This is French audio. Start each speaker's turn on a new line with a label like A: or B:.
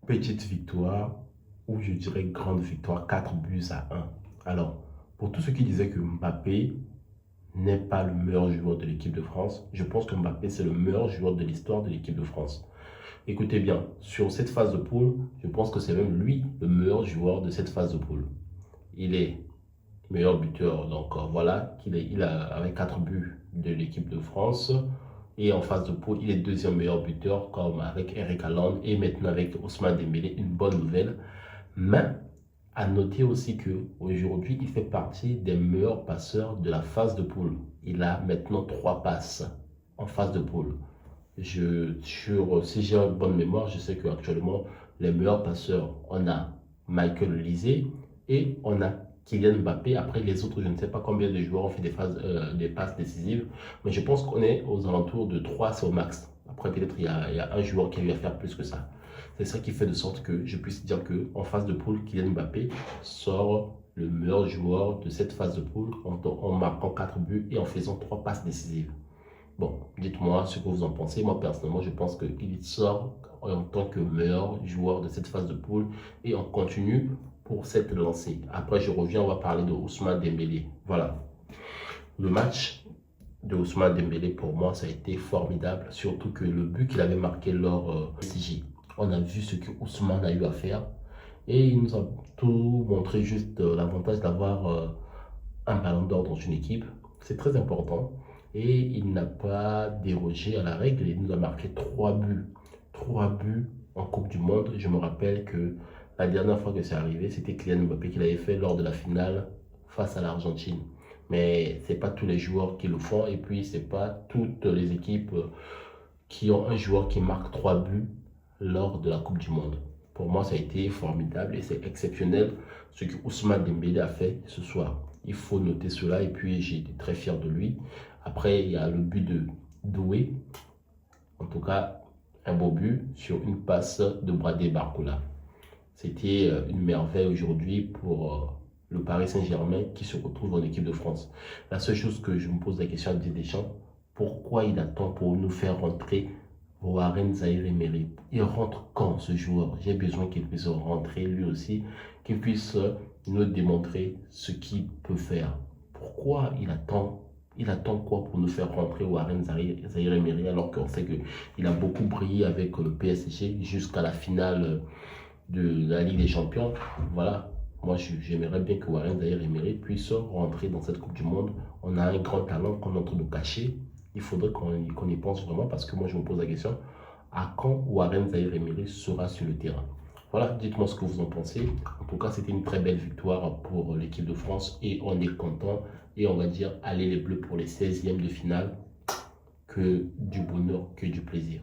A: petite victoire, ou je dirais grande victoire, 4 buts à 1. Alors, pour tous ceux qui disaient que Mbappé n'est pas le meilleur joueur de l'équipe de France, je pense que Mbappé, c'est le meilleur joueur de l'histoire de l'équipe de France. Écoutez bien, sur cette phase de poule, je pense que c'est même lui le meilleur joueur de cette phase de poule. Il est meilleur buteur, donc voilà, il a avec 4 buts de l'équipe de France. Et en phase de poule, il est deuxième meilleur buteur, comme avec Eric Haaland et maintenant avec Ousmane Dembélé, une bonne nouvelle. Mais à noter aussi qu'aujourd'hui, il fait partie des meilleurs passeurs de la phase de poule. Il a maintenant 3 passes en phase de poule. Si j'ai une bonne mémoire, je sais qu'actuellement, les meilleurs passeurs, on a Michael Olise et on a Kylian Mbappé. Après, les autres, je ne sais pas combien de joueurs ont fait des passes décisives, mais je pense qu'on est aux alentours de 3, c'est au max. Après, peut-être il y a un joueur qui a eu à faire plus que ça. C'est ça qui fait de sorte que je puisse dire qu'en phase de poule, Kylian Mbappé sort le meilleur joueur de cette phase de poule en marquant 4 buts et en faisant 3 passes décisives. Bon, dites-moi ce que vous en pensez. Moi, personnellement, je pense qu'il sort en tant que meilleur joueur de cette phase de poule et on continue pour cette lancée. Après, je reviens, on va parler de Ousmane Dembélé. Voilà. Le match de Ousmane Dembélé, pour moi, ça a été formidable. Surtout que le but qu'il avait marqué lors PSG, on a vu ce que Ousmane a eu à faire. Et il nous a tout montré juste l'avantage d'avoir un ballon d'or dans une équipe. C'est très important. Et il n'a pas dérogé à la règle. Il nous a marqué 3 buts. 3 buts en Coupe du Monde. Je me rappelle que la dernière fois que c'est arrivé, c'était Kylian Mbappé qui l'avait fait lors de la finale face à l'Argentine. Mais ce n'est pas tous les joueurs qui le font. Et puis, ce n'est pas toutes les équipes qui ont un joueur qui marque 3 buts lors de la Coupe du Monde. Pour moi, ça a été formidable et c'est exceptionnel ce que Ousmane Dembélé a fait ce soir. Il faut noter cela et puis j'ai été très fier de lui. Après, il y a le but de Doué. En tout cas, un beau but sur une passe de Bradé Barcola. C'était une merveille aujourd'hui pour le Paris Saint-Germain qui se retrouve en équipe de France. La seule chose que je me pose la question à Didier Deschamps, pourquoi il attend pour nous faire rentrer Warren Zaïre-Emery? Il rentre quand ce joueur? J'ai besoin qu'il puisse rentrer lui aussi, qu'il puisse nous démontrer ce qu'il peut faire. Pourquoi il attend? Il attend quoi pour nous faire rentrer Warren Zaïre-Emery alors qu'on sait qu'il a beaucoup brillé avec le PSG jusqu'à la finale de la Ligue des Champions? Voilà. Moi, j'aimerais bien que Warren Zaïre-Emery puisse rentrer dans cette Coupe du Monde. On a un grand talent qu'on est en train de cacher. Il faudrait qu'on y pense vraiment parce que moi, je me pose la question, à quand Warren Zaïre-Emery sera sur le terrain? Voilà, dites-moi ce que vous en pensez. En tout cas, c'était une très belle victoire pour l'équipe de France et on est content. Et on va dire, allez les Bleus pour les 16e de finale. Que du bonheur, que du plaisir.